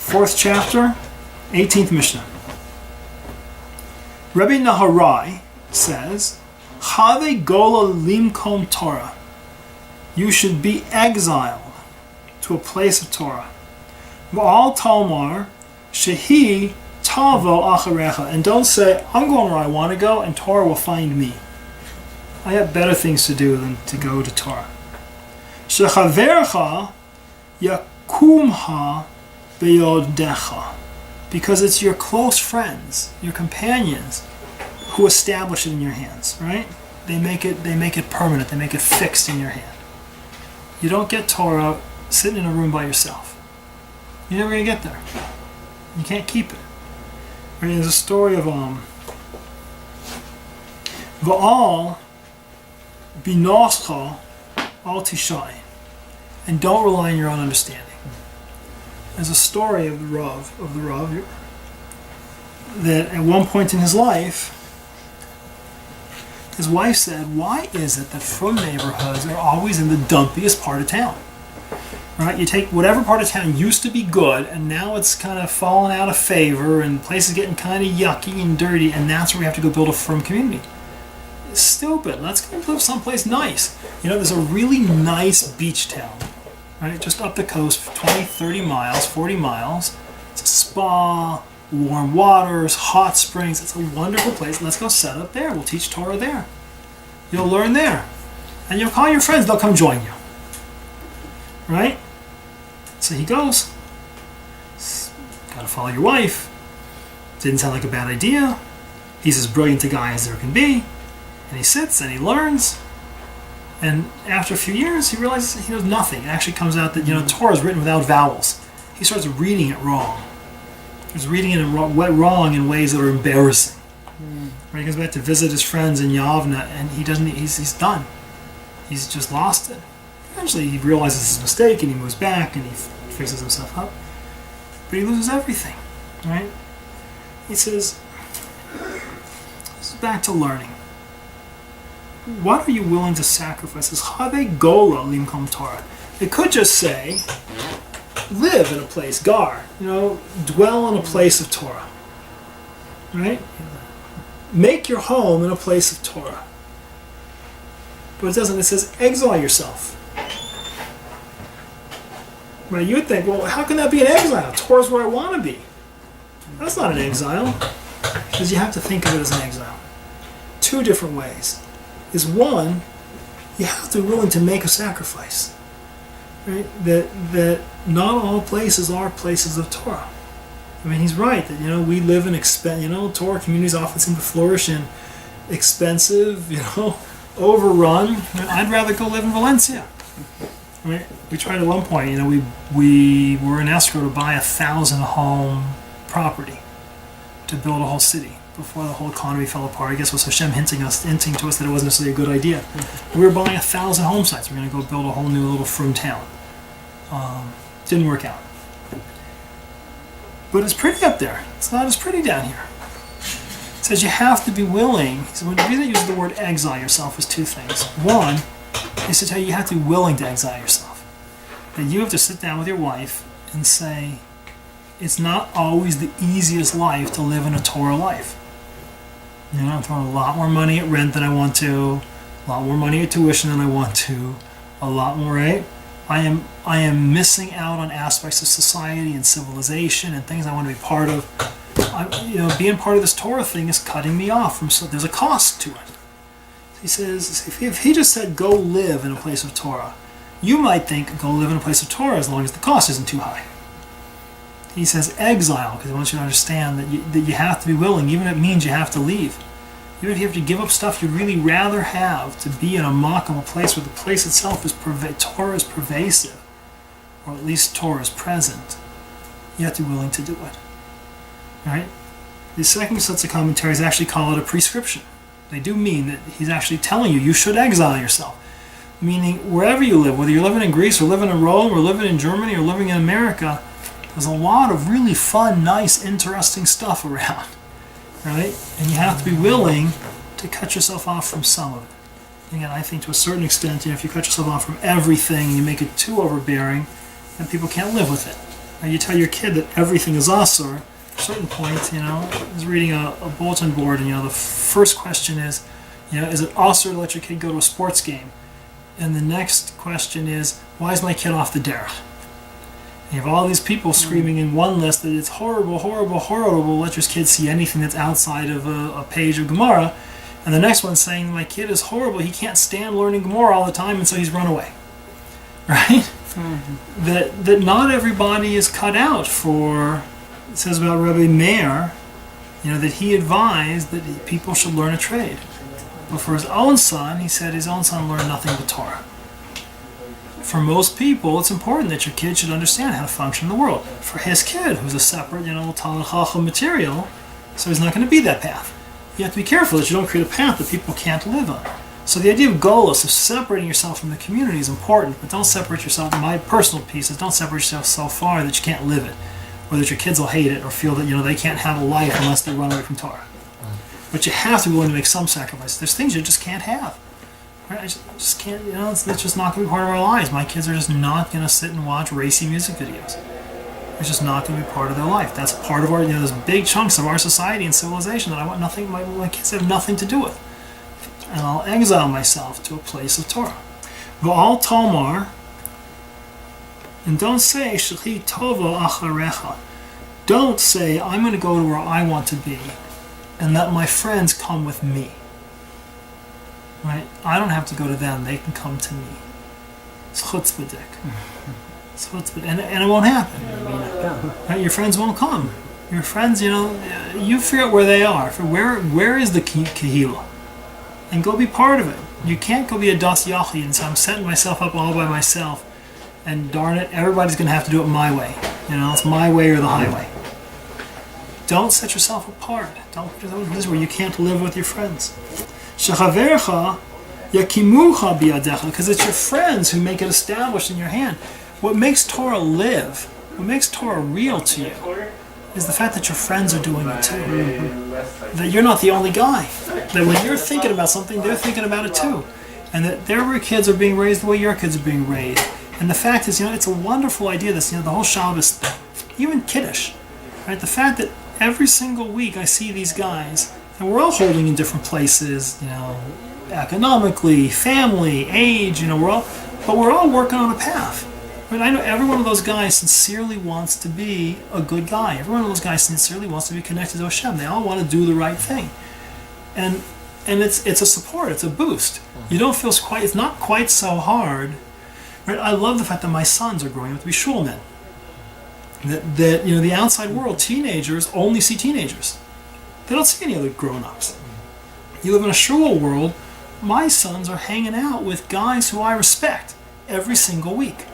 4th chapter, 18th Mishnah. Rabbi Naharai says, Have gola limkom Torah. You should be exiled to a place of Torah. V'al talmar shehi tavo acharecha. And don't say, I'm going where I want to go and Torah will find me. I have better things to do than to go to Torah. Shechavercha yakumha beyodecha. Because it's your close friends, your companions, who establish it in your hands, right? They make it permanent, they make it fixed in your hand. You don't get Torah sitting in a room by yourself. You're never going to get there. You can't keep it. I mean, there's a story of Va'al binoscha al tishai, and don't rely on your own understanding. There's a story of the Rav, that at one point in his life, his wife said, why is it that frum neighborhoods are always in the dumpiest part of town? Right? You take whatever part of town used to be good, and now it's kind of fallen out of favor, and the place is getting kind of yucky and dirty, and that's where we have to go build a frum community. It's stupid. Let's go live someplace nice. You know, there's a really nice beach town, right? Just up the coast, 20, 30 miles, 40 miles. It's a spa, warm waters, hot springs. It's a wonderful place. Let's go set up there. We'll teach Torah there. You'll learn there. And you'll call your friends. They'll come join you. Right? So he goes. Gotta follow your wife. Didn't sound like a bad idea. He's as brilliant a guy as there can be. And he sits and he learns. And after a few years, he realizes he knows nothing. It actually comes out that, Torah is written without vowels. He starts reading it wrong. He's reading it wrong in ways that are embarrassing. Right? He goes back to visit his friends in Yavna, and he's done. He's just lost it. Eventually, he realizes his mistake, and he moves back, and he fixes himself up. But he loses everything. Right? He says, this is back to learning. What are you willing to sacrifice? It's Have gola limkom Torah. It could just say, live in a place, gar, dwell in a place of Torah. Right? Make your home in a place of Torah. But it doesn't. It says, exile yourself. Right? You would think, well, how can that be an exile? Torah's where I want to be. That's not an exile. Because you have to think of it as an exile. Two different ways. Is one, you have to be willing to make a sacrifice. Right? That not all places are places of Torah. I mean, he's right that we live in Torah communities often seem to flourish in expensive, overrun. I'd rather go live in Valencia. Right? We tried at one point. We were in escrow to buy 1,000 home property to build a whole city before the whole economy fell apart. I guess it was Hashem hinting to us that it wasn't necessarily a good idea. We were buying 1,000 home sites. We were going to go build a whole new little frum town. Didn't work out. But it's pretty up there. It's not as pretty down here. It says you have to be willing. So when you use the word exile yourself is two things. One is to tell you have to be willing to exile yourself. That you have to sit down with your wife and say, it's not always the easiest life to live in a Torah life. I'm throwing a lot more money at rent than I want to, a lot more money at tuition than I want to, a lot more, right? I am missing out on aspects of society and civilization and things I want to be part of. Being part of this Torah thing is cutting me off from. So there's a cost to it. He says, if he just said go live in a place of Torah, you might think go live in a place of Torah as long as the cost isn't too high. He says exile because he wants you to understand that you have to be willing, even if it means you have to leave. Even if you have to give up stuff you'd really rather have to be in a mock of a place where the place itself is Torah is pervasive, or at least Torah is present. You have to be willing to do it. Right? The second sets of commentaries actually call it a prescription. They do mean that he's actually telling you should exile yourself. Meaning wherever you live, whether you're living in Greece or living in Rome or living in Germany or living in America, there's a lot of really fun, nice, interesting stuff around. Right? And you have to be willing to cut yourself off from some of it. Again, I think to a certain extent, if you cut yourself off from everything and you make it too overbearing, then people can't live with it. You tell your kid that everything is asur. At a certain point, I was reading a bulletin board, and the first question is, is it asur to let your kid go to a sports game? And the next question is, why is my kid off the derech? You have all these people screaming in one list that it's horrible, horrible, horrible, let your kid see anything that's outside of a page of Gemara. And the next one's saying, my kid is horrible, he can't stand learning Gemara all the time, and so he's run away. Right? Mm-hmm. That not everybody is cut out for, it says about Rabbi Meir, that he advised that people should learn a trade. But for his own son, he said his own son learned nothing but Torah. For most people, it's important that your kid should understand how to function in the world. For his kid, who's a separate, Talmud Chacham material, so he's not going to be that path. You have to be careful that you don't create a path that people can't live on. So the idea of golus, of separating yourself from the community, is important, but don't separate yourself. My personal piece is don't separate yourself so far that you can't live it, or that your kids will hate it, or feel that they can't have a life unless they run away from Torah. But you have to be willing to make some sacrifices. There's things you just can't have. Right? I just can't, it's just not going to be part of our lives. My kids are just not going to sit and watch racy music videos. It's just not going to be part of their life. That's part of our, there's big chunks of our society and civilization that I want nothing, my kids have nothing to do with. And I'll exile myself to a place of Torah. V'al Tomar, and don't say, Shechi Tova Acharecha. Don't say, I'm going to go to where I want to be, and let my friends come with me. Right? I don't have to go to them, they can come to me. It's chutzpah. It's chutzpah, and it won't happen. Right? Your friends won't come. Your friends, you figure out where they are. Where is the kahila? And go be part of it. You can't go be a das yachid and say, I'm setting myself up all by myself, and darn it, everybody's going to have to do it my way. It's my way or the highway. Don't set yourself apart. Don't put yourself in this where you can't live with your friends. Shechavercha yakimucha biyadecha, because it's your friends who make it established in your hand. What makes Torah live, what makes Torah real to you, is the fact that your friends are doing it too. That you're not the only guy. That when you're thinking about something, they're thinking about it too. And that their kids are being raised the way your kids are being raised. And the fact is, it's a wonderful idea, this, the whole Shabbos, even Kiddush, right? The fact that every single week I see these guys, and we're all holding in different places, economically, family, age, but we're all working on a path. Right? I know every one of those guys sincerely wants to be a good guy. Every one of those guys sincerely wants to be connected to Hashem. They all want to do the right thing. And it's a support, it's a boost. You don't feel it's not quite so hard. Right? I love the fact that my sons are growing up to be shulmen. That the outside world, teenagers only see teenagers. They don't see any other grown-ups. You live in a shul world, my sons are hanging out with guys who I respect every single week.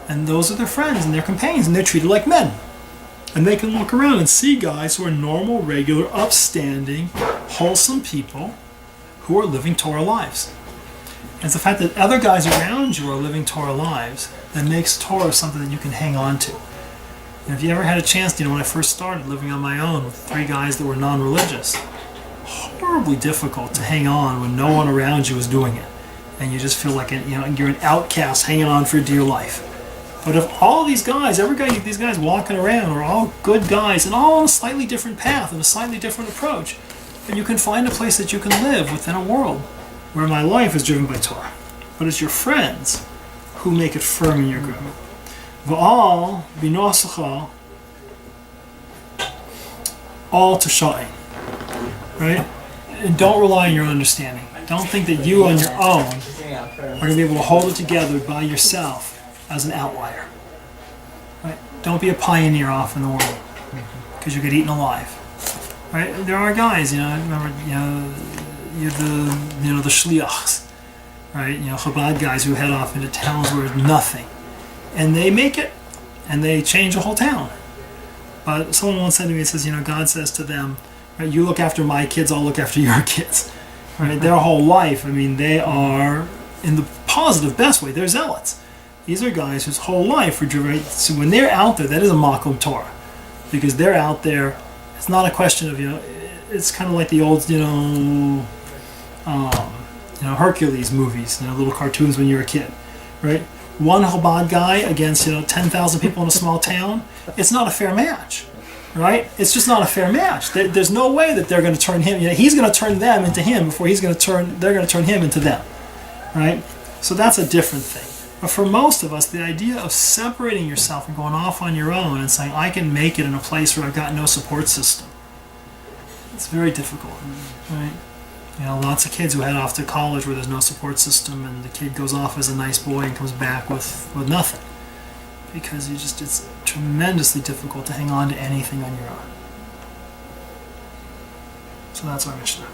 And those are their friends and their companions, and they're treated like men. And they can look around and see guys who are normal, regular, upstanding, wholesome people who are living Torah lives. And it's the fact that other guys around you are living Torah lives that makes Torah something that you can hang on to. And if you ever had a chance, when I first started living on my own with 3 guys that were non-religious, horribly difficult to hang on when no one around you is doing it. And you just feel like you're an outcast hanging on for dear life. But if all these guys, these guys walking around are all good guys and all on a slightly different path and a slightly different approach, then you can find a place that you can live within a world where my life is driven by Torah. But it's your friends who make it firm in your group. V'al b'nosacha all to sha'in. Right? And don't rely on your understanding. Don't think that you on your own are going to be able to hold it together by yourself as an outlier. Right? Don't be a pioneer off in the world because you get eaten alive. Right? There are guys, I remember, you're the shliachs, right? Chabad guys who head off into towns where there's nothing, and they make it, and they change a whole town. But someone once said to me, it says, God says to them, right, you look after my kids, I'll look after your kids. Right? Their whole life, they are, in the positive, best way, they're zealots. These are guys whose whole life are driven. So when they're out there, that is a makom Torah, because they're out there. It's not a question of It's kind of like the old Hercules movies, little cartoons when you're a kid, right? one Chabad guy against 10,000 people in a small town, it's not a fair match, right? It's just not a fair match. There's no way that they're going to turn him. He's going to turn them into him before they're going to turn him into them, right? So that's a different thing. But for most of us, the idea of separating yourself and going off on your own and saying, I can make it in a place where I've got no support system, it's very difficult, right? Lots of kids who head off to college where there's no support system, and the kid goes off as a nice boy and comes back with nothing. Because it's tremendously difficult to hang on to anything on your own. So that's our Mishnah.